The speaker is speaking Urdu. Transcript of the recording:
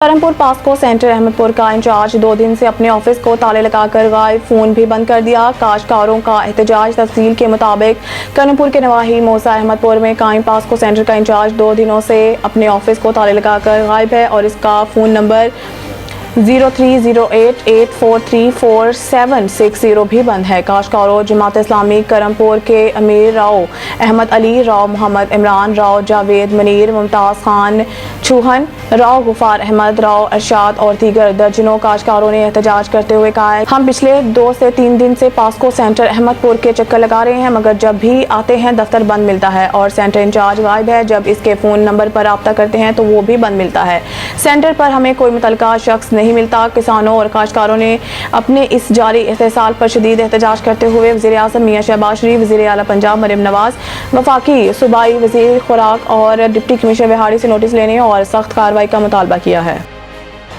کرمپور پاسکو سینٹر احمد پور کا انچارج 2 دن سے اپنے آفس کو تالے لگا کر غائب، فون بھی بند کر دیا۔ کاشتکاروں کا احتجاج۔ تفصیل کے مطابق کرمپور کے نواحی موسا احمد پور میں قائم پاسکو سینٹر کا انچارج 2 دنوں سے اپنے آفس کو تالے لگا کر غائب ہے اور اس کا فون نمبر 0308843460 بھی بند ہے۔ کاشتکاروں جماعت اسلامی کرمپور کے امیر راؤ، احمد علی راؤ، محمد عمران راؤ، جاوید منیر، ممتاز خان چوہن راؤ، غفار احمد راؤ، ارشاد اور دیگر درجنوں کاشتکاروں نے احتجاج کرتے ہوئے کہا ہے ہم پچھلے 2 سے 3 دن سے پاسکو سینٹر احمد پور کے چکر لگا رہے ہیں، مگر جب بھی آتے ہیں دفتر بند ملتا ہے اور سینٹر انچارج غائب ہے۔ جب اس کے فون نمبر پر رابطہ کرتے ہیں تو وہ بھی بند ملتا ہے۔ سینٹر پر ہمیں کوئی متعلقہ شخص نہیں ملتا۔ کسانوں اور کاشتکاروں نے اپنے اس جاری استحصال پر شدید احتجاج کرتے ہوئے وزیر اعظم میاں شہباز شریف، وزیر اعلیٰ پنجاب مریم نواز، وفاقی صوبائی وزیر خوراک اور ڈپٹی کمشنر وہاڑی سے نوٹس لینے اور سخت کارروائی کا مطالبہ کیا ہے۔